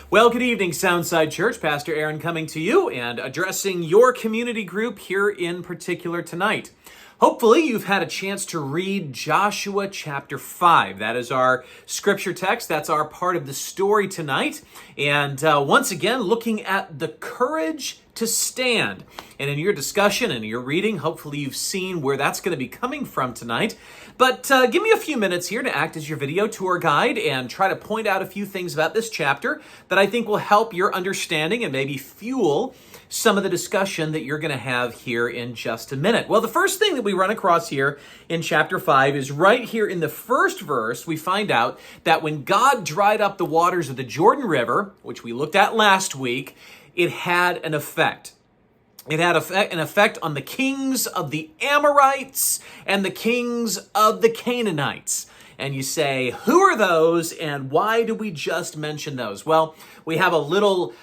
Well, good evening, Soundside Church. Pastor Aaron coming to you and addressing your community group here in particular tonight. Hopefully, you've had a chance to read Joshua chapter 5. That is our scripture text. That's our part of the story tonight. And once again, looking at the courage to stand. And in your discussion and your reading, hopefully you've seen where that's going to be coming from tonight. But give me a few minutes here to act as your video tour guide and try to point out a few things about this chapter that I think will help your understanding and maybe fuel some of the discussion that you're going to have here in just a minute. Well, the first thing that we run across here in chapter 5 is right here in the first verse. We find out that when God dried up the waters of the Jordan River, which we looked at last week, it had an effect. It had an effect on the kings of the Amorites and the kings of the Canaanites. And you say, who are those and why do we just mention those? Well, we have a little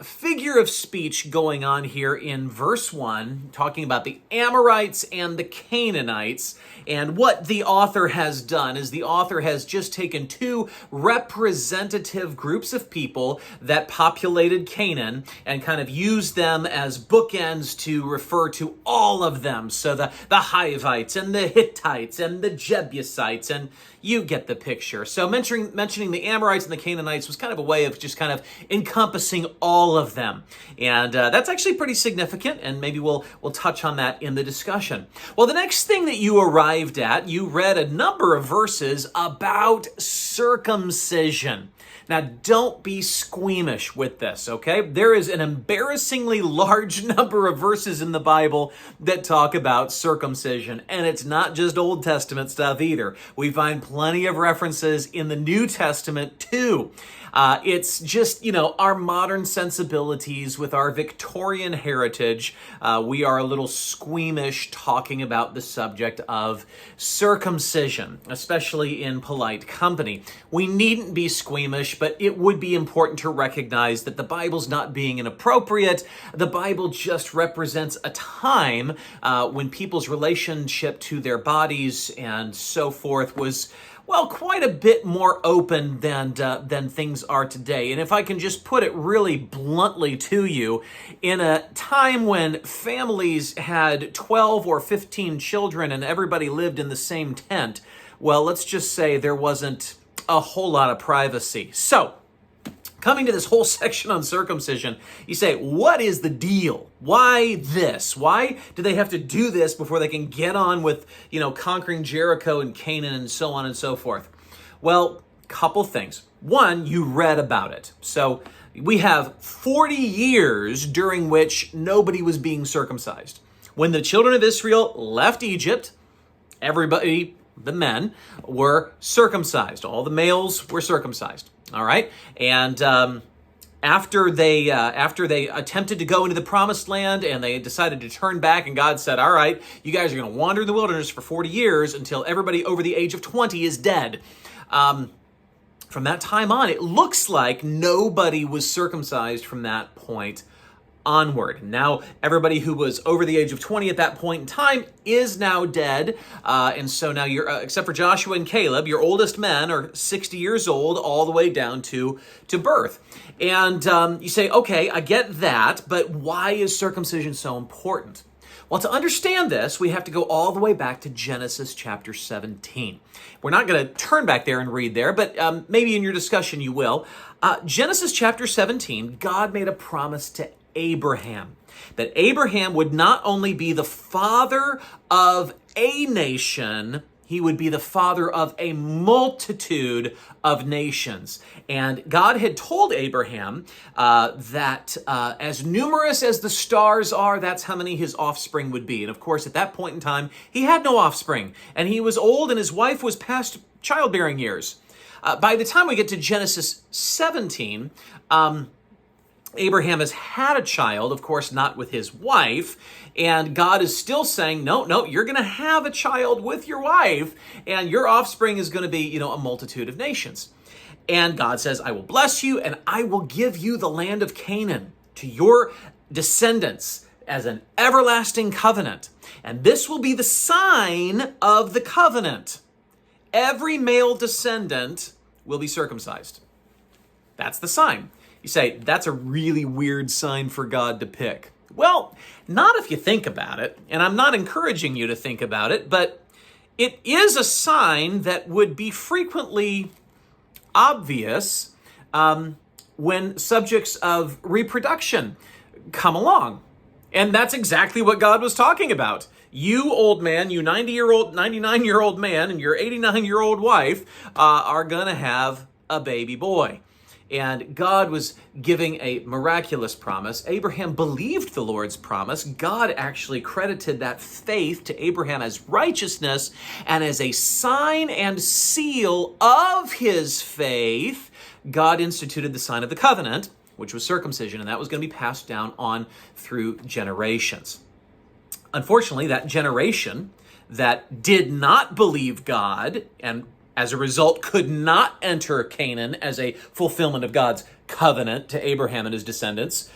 figure of speech going on here in verse 1, talking about the Amorites and the Canaanites. And what the author has done is the author has just taken two representative groups of people that populated Canaan and kind of used them as bookends to refer to all of them. So the Hivites and the Hittites and the Jebusites, and you get the picture. So mentioning the Amorites and the Canaanites was kind of a way of just kind of encompassing all of them. And that's actually pretty significant, and maybe we'll touch on that in the discussion. Well, the next thing that you arrived at, you read a number of verses about circumcision. Now, don't be squeamish with this, okay? There is an embarrassingly large number of verses in the Bible that talk about circumcision, and it's not just Old Testament stuff either. We find plenty of references in the New Testament too. It's just, our modern sensibilities with our Victorian heritage. We are a little squeamish talking about the subject of circumcision, especially in polite company. We needn't be squeamish, but it would be important to recognize that the Bible's not being inappropriate. The Bible just represents a time when people's relationship to their bodies and so forth was, well, quite a bit more open than things are today. And if I can just put it really bluntly to you, in a time when families had 12 or 15 children and everybody lived in the same tent, well, let's just say there wasn't a whole lot of privacy. So, coming to this whole section on circumcision, you say, what is the deal? Why this? Why do they have to do this before they can get on with, conquering Jericho and Canaan and so on and so forth? Well, couple things. One, you read about it. So we have 40 years during which nobody was being circumcised. When the children of Israel left Egypt, everybody, the men, were circumcised. All the males were circumcised. All right, and after they attempted to go into the promised land and they decided to turn back, and God said, all right, you guys are going to wander in the wilderness for 40 years until everybody over the age of 20 is dead. From that time on, it looks like nobody was circumcised from that point onward. Now, everybody who was over the age of 20 at that point in time is now dead. And so now you're, except for Joshua and Caleb, your oldest men are 60 years old all the way down to birth. And you say, okay, I get that, but why is circumcision so important? Well, to understand this, we have to go all the way back to Genesis chapter 17. We're not going to turn back there and read there, but maybe in your discussion you will. Genesis chapter 17, God made a promise to Abraham, that Abraham would not only be the father of a nation, he would be the father of a multitude of nations. And God had told Abraham that as numerous as the stars are, that's how many his offspring would be. And of course, at that point in time, he had no offspring, and he was old, and his wife was past childbearing years. By the time we get to Genesis 17, Abraham has had a child, of course, not with his wife, and God is still saying, no, you're going to have a child with your wife, and your offspring is going to be, a multitude of nations. And God says, I will bless you, and I will give you the land of Canaan to your descendants as an everlasting covenant. And this will be the sign of the covenant. Every male descendant will be circumcised. That's the sign. You say, that's a really weird sign for God to pick. Well, not if you think about it, and I'm not encouraging you to think about it, but it is a sign that would be frequently obvious when subjects of reproduction come along. And that's exactly what God was talking about. You old man, you 90-year-old, 99-year-old man, and your 89-year-old wife are going to have a baby boy. And God was giving a miraculous promise. Abraham believed the Lord's promise. God actually credited that faith to Abraham as righteousness, and as a sign and seal of his faith, God instituted the sign of the covenant, which was circumcision, and that was going to be passed down on through generations. Unfortunately, that generation that did not believe God and as a result could not enter Canaan as a fulfillment of God's covenant to Abraham and his descendants,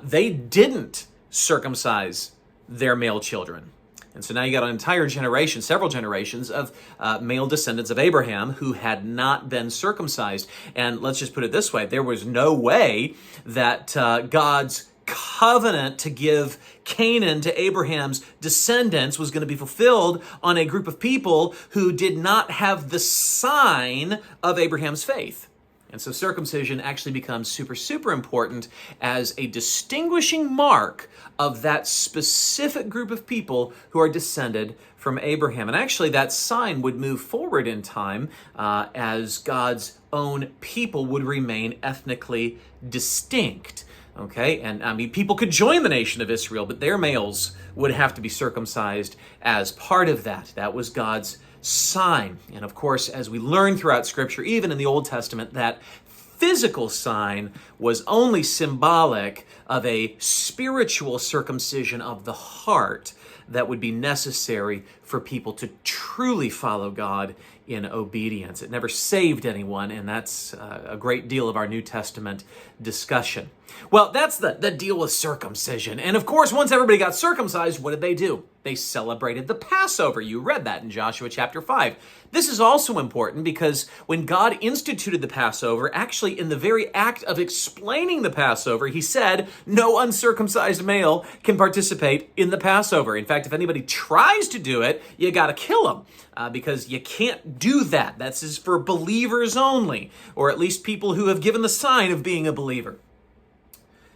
they didn't circumcise their male children. And so now you got an entire generation, several generations of male descendants of Abraham who had not been circumcised. And let's just put it this way, there was no way that God's covenant to give Canaan to Abraham's descendants was going to be fulfilled on a group of people who did not have the sign of Abraham's faith. And so circumcision actually becomes super important as a distinguishing mark of that specific group of people who are descended from Abraham. And actually that sign would move forward in time as God's own people would remain ethnically distinct. Okay, and I mean, people could join the nation of Israel, but their males would have to be circumcised as part of that. That was God's sign. And of course, as we learn throughout Scripture, even in the Old Testament, that physical sign was only symbolic of a spiritual circumcision of the heart that would be necessary for people to truly follow God in obedience. It never saved anyone, and that's a great deal of our New Testament discussion. Well, that's the deal with circumcision. And of course, once everybody got circumcised, what did they do? They celebrated the Passover. You read that in Joshua chapter 5. This is also important because when God instituted the Passover, actually in the very act of explaining the Passover, he said, no uncircumcised male can participate in the Passover. In fact, if anybody tries to do it, you got to kill them because you can't do that. That's for believers only, or at least people who have given the sign of being a believer.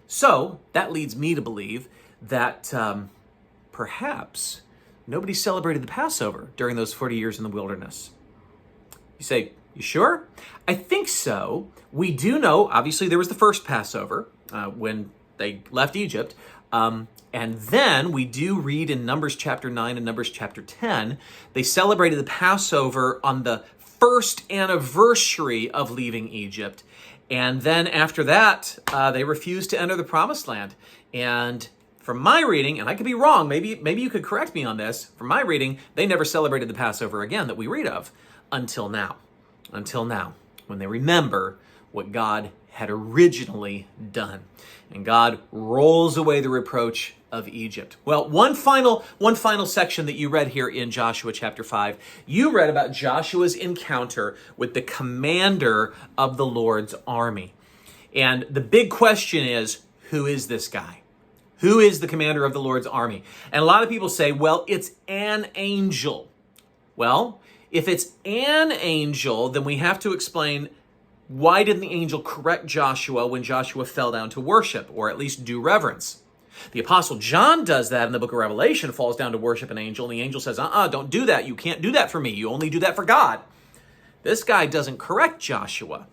So that leads me to believe that perhaps nobody celebrated the Passover during those 40 years in the wilderness. You say, you sure? I think so. We do know, obviously, there was the first Passover when they left Egypt. And then we do read in Numbers chapter 9 and Numbers chapter 10, they celebrated the Passover on the first anniversary of leaving Egypt. And then after that, they refused to enter the Promised Land. And from my reading, and I could be wrong, maybe you could correct me on this, from my reading, they never celebrated the Passover again that we read of until now, when they remember what God had originally done. And God rolls away the reproach of Egypt. Well, one final section that you read here in Joshua chapter 5, you read about Joshua's encounter with the commander of the Lord's army. And the big question is, who is this guy? Who is the commander of the Lord's army? And a lot of people say, well, it's an angel. Well, if it's an angel, then we have to explain, why didn't the angel correct Joshua when Joshua fell down to worship, or at least do reverence? The Apostle John does that in the book of Revelation, falls down to worship an angel, and the angel says, don't do that. You can't do that for me. You only do that for God. This guy doesn't correct Joshua.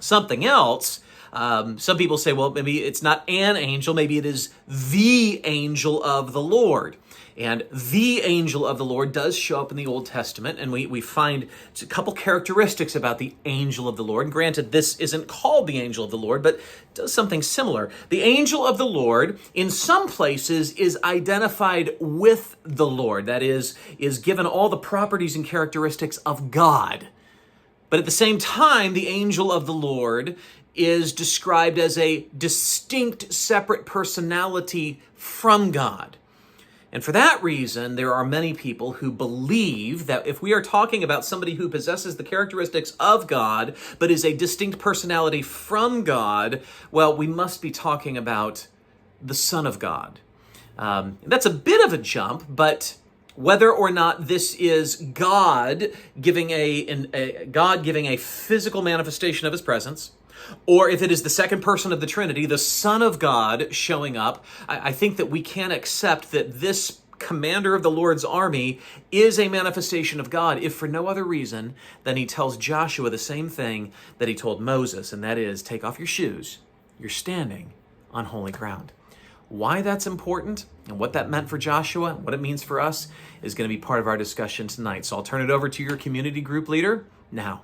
Something else, some people say, well, maybe it's not an angel, maybe it is the angel of the Lord. And the angel of the Lord does show up in the Old Testament, and we find a couple characteristics about the angel of the Lord. And granted, this isn't called the angel of the Lord, but does something similar. The angel of the Lord, in some places, is identified with the Lord. That is given all the properties and characteristics of God. But at the same time, the angel of the Lord is described as a distinct, separate personality from God. And for that reason, there are many people who believe that if we are talking about somebody who possesses the characteristics of God, but is a distinct personality from God, well, we must be talking about the Son of God. That's a bit of a jump, but whether or not this is God giving a physical manifestation of his presence, or if it is the second person of the Trinity, the Son of God showing up, I think that we can accept that this commander of the Lord's army is a manifestation of God, if for no other reason than he tells Joshua the same thing that he told Moses, and that is, take off your shoes. You're standing on holy ground. Why that's important and what that meant for Joshua and what it means for us is going to be part of our discussion tonight. So I'll turn it over to your community group leader now.